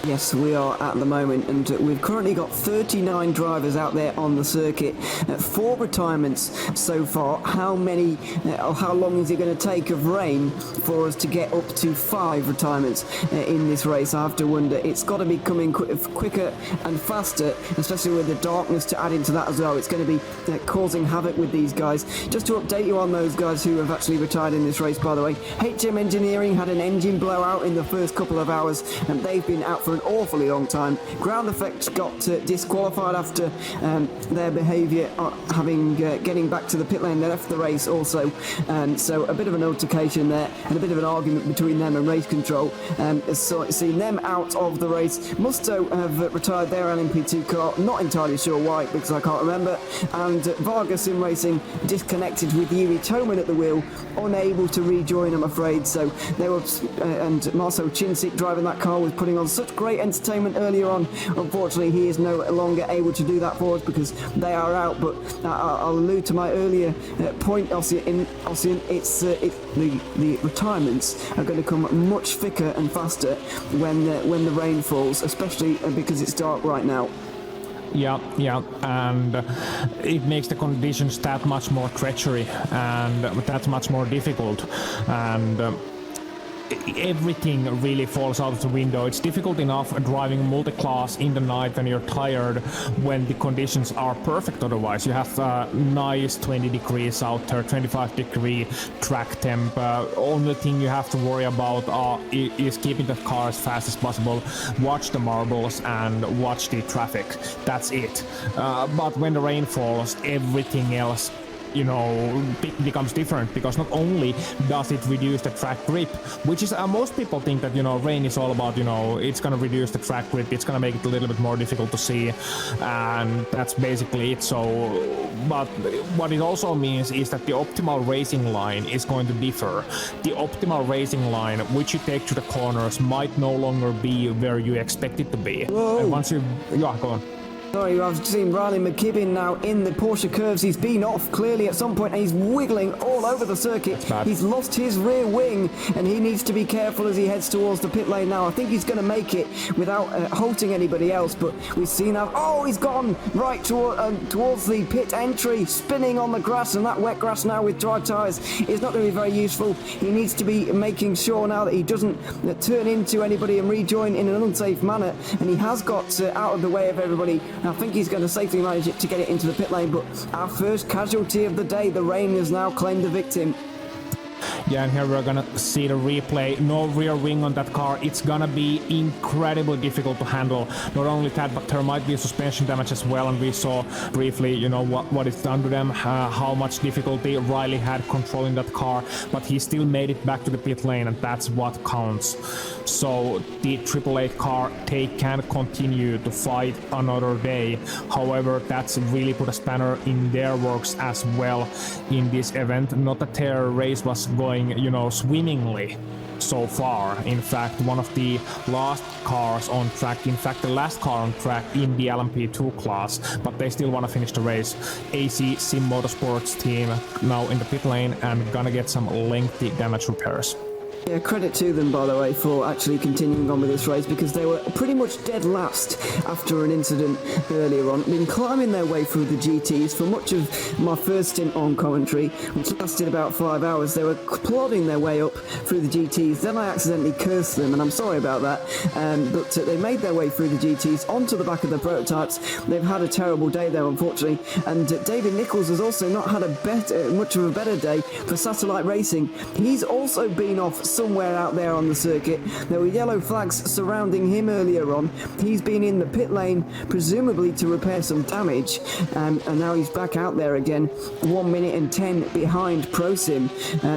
Yes, we are at the moment, and we've currently got 39 drivers out there on the circuit. 4 retirements so far. How many, or how long is it going to take of rain for us to get up to 5 retirements in this race? I have to wonder. It's got to be coming quicker and faster, especially with the darkness to add into that as well. It's going to be causing havoc with these guys. Just to update you on those guys who have actually retired in this race, by the way, HM Engineering had an engine blowout in the first couple of hours, and they've been out for an awfully long time. Ground Effect got disqualified after their behaviour getting back to the pit lane. They left the race also, so a bit of an altercation there and a bit of an argument between them and race control has seen them out of the race. Musto have retired their LMP2 car, not entirely sure why because I can't remember, and Varga Sim Racing disconnected with Yuri Toman at the wheel, unable to rejoin, I'm afraid. So they were, and Marcel Chinsik driving that car was putting on such great entertainment earlier on. Unfortunately, he is no longer able to do that for us because they are out. But I'll allude to my earlier point, Ossian. It's the retirements are going to come much thicker and faster when the rain falls, especially because it's dark right now. Yeah, and it makes the conditions that much more treachery and that much more difficult, and everything really falls out of the window. It's difficult enough driving multi-class in the night when you're tired, when the conditions are perfect otherwise. You have nice 20 degrees out there, 25 degree track temp. Only thing you have to worry about is keeping the car as fast as possible, watch the marbles and watch the traffic. That's it. But when the rain falls, everything else, you know, becomes different, because not only does it reduce the track grip, which is most people think that, you know, rain is all about, you know, it's gonna reduce the track grip, it's gonna make it a little bit more difficult to see, and that's basically it. So, but what it also means is that the optimal racing line is going to differ. The optimal racing line, which you take to the corners, might no longer be where you expect it to be. Whoa. And once you, yeah, go on. Sorry, I've seen Riley McKibben now in the Porsche curves. He's been off clearly at some point and he's wiggling all over the circuit. He's lost his rear wing and he needs to be careful as he heads towards the pit lane now. I think he's going to make it without halting anybody else, but we've seen now. Oh, he's gone right towards the pit entry, spinning on the grass, and that wet grass now with dry tyres is not going to be very useful. He needs to be making sure now that he doesn't turn into anybody and rejoin in an unsafe manner, and he has got out of the way of everybody. I think he's going to safely manage it to get it into the pit lane, but our first casualty of the day, the rain, has now claimed the victim. Yeah, and here we're gonna see the replay. No rear wing on that car. It's gonna be incredibly difficult to handle. Not only that, but there might be suspension damage as well. And we saw briefly, you know, what it's done to them, how much difficulty Riley had controlling that car. But he still made it back to the pit lane, and that's what counts. So the 888 car, they can continue to fight another day. However, that's really put a spanner in their works as well in this event. Not that their race was going, you know, swimmingly so far. In fact, one of the last cars on track, in fact the last car on track in the LMP2 class, but they still want to finish the race. AC Sim Motorsports team now in the pit lane and gonna get some lengthy damage repairs. Yeah, credit to them, by the way, for actually continuing on with this race, because they were pretty much dead last after an incident earlier on. Been climbing their way through the GTs for much of my first stint on commentary, which lasted about 5 hours. They were plodding their way up through the GTs. Then I accidentally cursed them, and I'm sorry about that. But they made their way through the GTs onto the back of the prototypes. They've had a terrible day there, unfortunately. And David Nichols has also not had much of a better day for Satellite Racing. He's also been off somewhere out there on the circuit. There were yellow flags surrounding him earlier on. He's been in the pit lane, presumably to repair some damage, and now he's back out there again, 1 minute and 10 behind ProSim.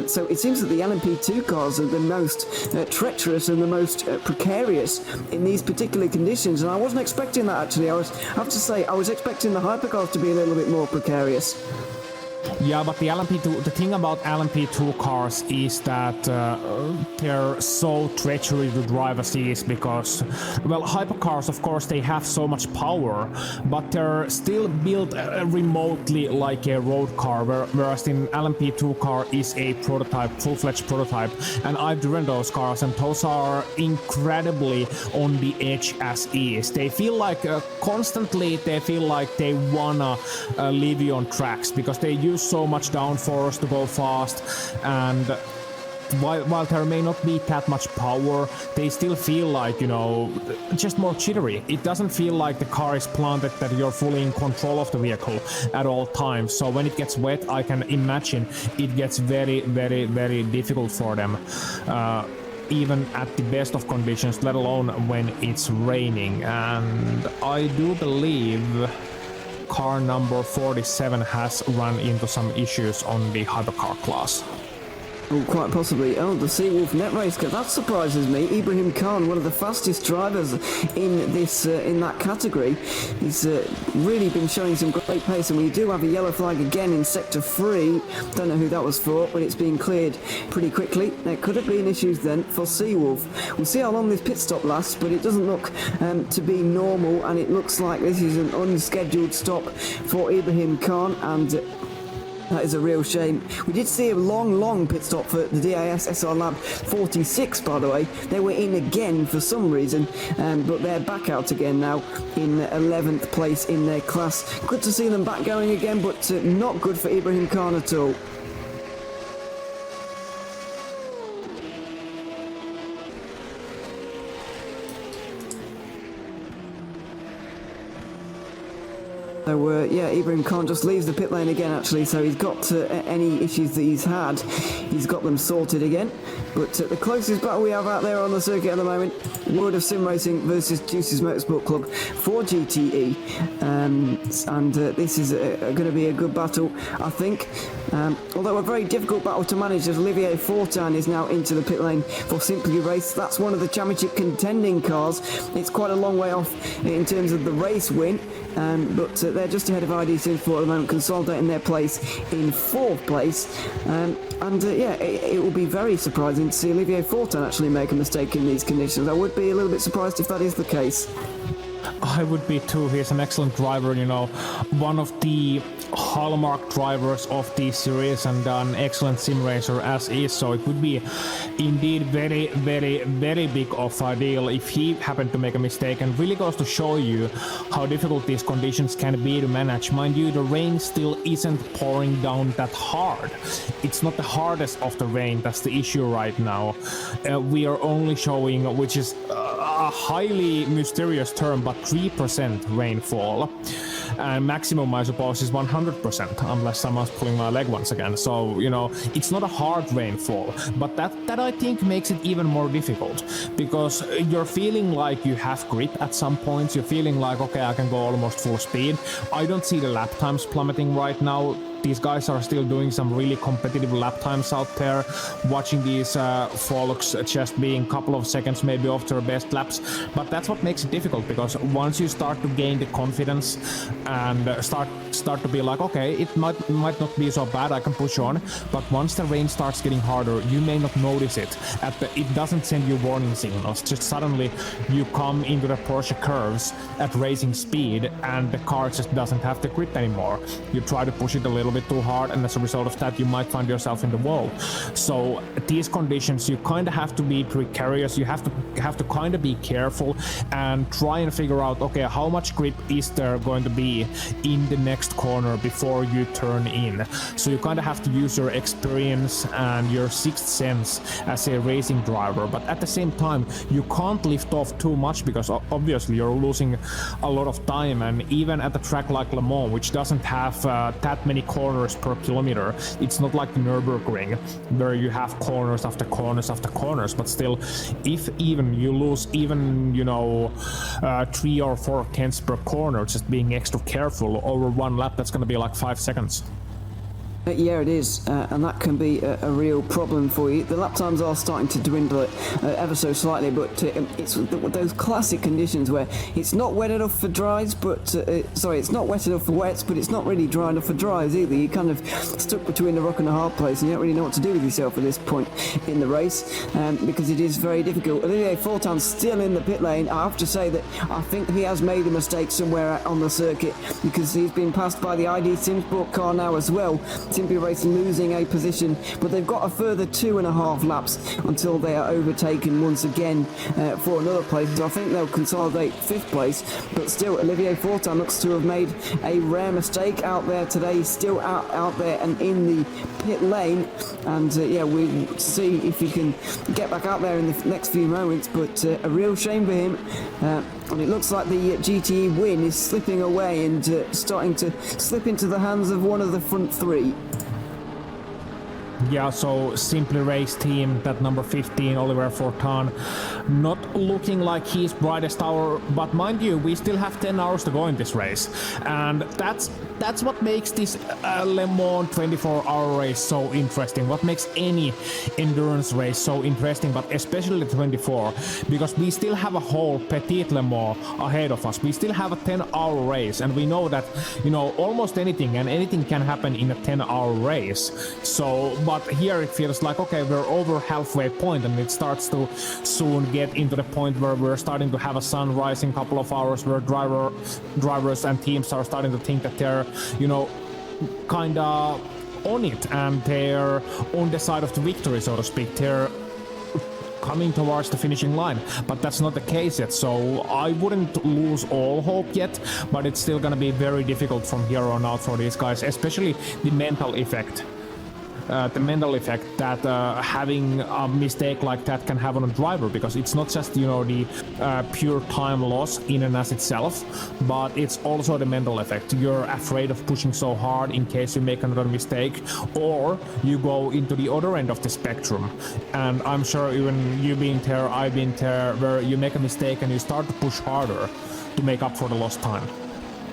So it seems that the LMP2 cars are the most treacherous and the most precarious in these particular conditions, and I wasn't expecting that actually. I have to say, I was expecting the hypercars to be a little bit more precarious. Yeah, but the thing about LMP2 cars is that they're so treacherous to drive as is, because, well, hypercars, of course, they have so much power, but they're still built remotely like a road car, whereas in LMP2 car is a prototype, full-fledged prototype, and I've driven those cars, and those are incredibly on the edge as is. They feel like constantly, they feel like they wanna leave you on tracks, because they use so much downforce to go fast, and while there may not be that much power, they still feel like, you know, just more jittery. It doesn't feel like the car is planted, that you're fully in control of the vehicle at all times. So when it gets wet, I can imagine it gets very, very, very difficult for them. Even at the best of conditions, let alone when it's raining. And I do believe car number 47 has run into some issues on the hypercar class. Oh, quite possibly. Oh, the Seawolf Net Race car. That surprises me. Ibrahim Khan, one of the fastest drivers in this in that category. He's really been showing some great pace, and we do have a yellow flag again in Sector 3. Don't know who that was for, but it's been cleared pretty quickly. There could have been issues then for Seawolf. We'll see how long this pit stop lasts, but it doesn't look to be normal, and it looks like this is an unscheduled stop for Ibrahim Khan, and that is a real shame. We did see a long pit stop for the DIS SR Lab 46, by the way. They were in again for some reason, but they're back out again now in 11th place in their class. Good to see them back going again, but not good for Ibrahim Khan at all. So, yeah, Ibrahim Khan just leaves the pit lane again, actually, so he's got any issues that he's had, he's got them sorted again. But the closest battle we have out there on the circuit at the moment, World of Sim Racing versus Juice's Motorsport Club for GTE. And this is going to be a good battle, I think. Although a very difficult battle to manage, as Olivier Fortin is now into the pit lane for Simply Race. That's one of the championship contending cars. It's quite a long way off in terms of the race win, but they're just ahead of ID Sim Sport at the moment, consolidating their place in 4th place. Yeah, it will be very surprising to see Olivier Fortin actually make a mistake in these conditions. I would be a little bit surprised if that is the case. I would be too. He's an excellent driver, you know, one of the hallmark drivers of the series and an excellent sim racer as is. So it would be indeed very, very, very big of a deal if he happened to make a mistake, and really goes to show you how difficult these conditions can be to manage. Mind you, the rain still isn't pouring down that hard. It's not the hardest of the rain, that's the issue right now. We are only showing, which is a highly mysterious term, but 3% rainfall. And maximum, I suppose, is 100%, unless someone's pulling my leg once again. So, you know, it's not a hard rainfall, but that I think makes it even more difficult, because you're feeling like you have grip at some points. You're feeling like, okay, I can go almost full speed. I don't see the lap times plummeting right now. These guys are still doing some really competitive lap times out there, watching these folks just being a couple of seconds maybe off their best laps. But that's what makes it difficult, because once you start to gain the confidence and start to be like, okay, it might not be so bad, I can push on. But once the rain starts getting harder, you may not notice it. It doesn't send you warning signals. Just suddenly you come into the Porsche curves at racing speed, and the car just doesn't have the grip anymore. You try to push it a little bit too hard, and as a result of that, you might find yourself in the wall. So these conditions, you kind of have to be precarious. You have to kind of be careful and try and figure out, okay, how much grip is there going to be in the next corner before you turn in. So you kind of have to use your experience and your sixth sense as a racing driver, but at the same time, you can't lift off too much, because obviously you're losing a lot of time. And even at a track like Le Mans, which doesn't have that many corners per kilometer, it's not like the Nürburgring where you have corners after corners after corners, but still, if even you lose even, you know, 3 or 4 tenths per corner, just being extra careful over one lap, that's going to be like 5 seconds. Yeah, it is, and that can be a real problem for you. The lap times are starting to dwindle ever so slightly, but it's those classic conditions where it's not wet enough for dries, but it's not wet enough for wets, but it's not really dry enough for dries either. You're kind of stuck between a rock and a hard place, and you don't really know what to do with yourself at this point in the race, because it is very difficult. Olivier Fortin's still in the pit lane. I have to say that I think he has made a mistake somewhere on the circuit, because he's been passed by the ID Simsport car now as well. Simply Racing losing a position, but they've got a further 2.5 laps until they are overtaken once again for another place. So I think they'll consolidate 5th place, but still Olivier Fortin looks to have made a rare mistake out there today, still out there and in the pit lane, and we'll see if he can get back out there in the next few moments, but a real shame for him. And it looks like the GTE win is slipping away and starting to slip into the hands of one of the front 3. Yeah, so Simply Race team, that number 15, Oliver Fortin, not looking like his brightest hour, but mind you, we still have 10 hours to go in this race, and that's what makes this Le Mans 24-hour race so interesting, what makes any endurance race so interesting, but especially the 24, because we still have a whole Petit Le Mans ahead of us. We still have a 10-hour race, and we know that, you know, almost anything can happen in a 10-hour race. So, but here it feels like, okay, we're over halfway point, and it starts to soon get into the point where we're starting to have a sunrise in a couple of hours, where drivers and teams are starting to think that they're, you know, kind of on it, and they're on the side of the victory, so to speak. They're coming towards the finishing line, but that's not the case yet, so I wouldn't lose all hope yet, but it's still gonna be very difficult from here on out for these guys, especially the mental effect. That having a mistake like that can have on a driver, because it's not just, you know, the pure time loss in and as itself, but it's also the mental effect. You're afraid of pushing so hard in case you make another mistake, or you go into the other end of the spectrum. And I'm sure even you being there, I've been there, where you make a mistake and you start to push harder to make up for the lost time.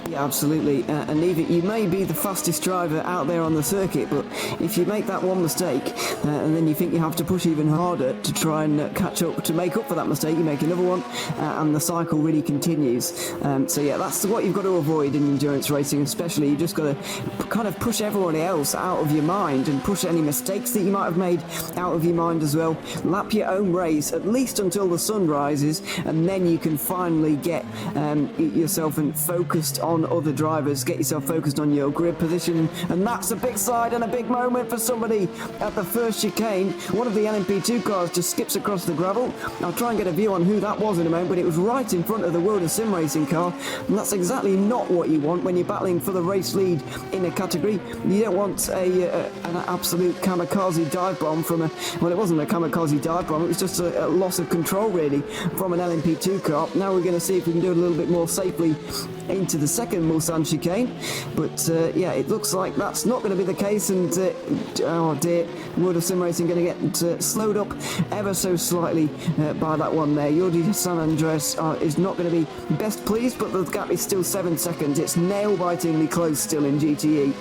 Yeah, absolutely. And even you may be the fastest driver out there on the circuit, but if you make that one mistake and then you think you have to push even harder to try and catch up, to make up for that mistake, you make another one and the cycle really continues. So yeah, that's what you've got to avoid in endurance racing, especially. You just got to kind of push everybody else out of your mind and push any mistakes that you might have made out of your mind as well. Lap your own race at least until the sun rises, and then you can finally get yourself focused on other drivers, get yourself focused on your grid position, and that's a big slide and a big moment for somebody at the first chicane. One of the LMP2 cars just skips across the gravel. I'll try and get a view on who that was in a moment, but it was right in front of the World of Sim Racing car, and that's exactly not what you want when you're battling for the race lead in a category. You don't want an absolute kamikaze dive bomb from well, it wasn't a kamikaze dive bomb, it was just a loss of control really from an LMP2 car. Now we're going to see if we can do it a little bit more safely into the second Mulsanne chicane, but yeah, it looks like that's not going to be the case, and oh dear, World of Sim Racing going to get slowed up ever so slightly by that one there. Jordi San Andres is not going to be best pleased, but the gap is still 7 seconds. It's nail-bitingly close still in GTE.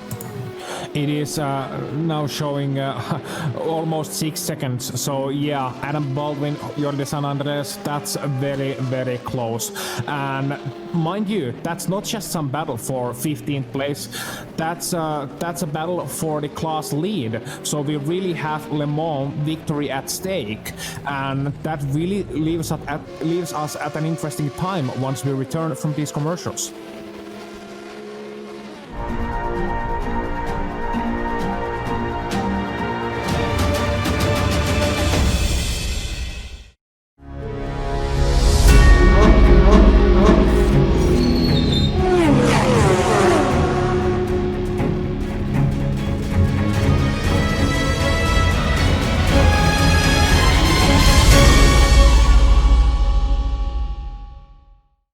It is now showing almost 6 seconds. So yeah, Adam Baldwin, Jordi San Andres, that's very, very close. And mind you, that's not just some battle for 15th place. That's a battle for the class lead. So we really have Le Mans victory at stake, and that really leaves us at an interesting time once we return from these commercials.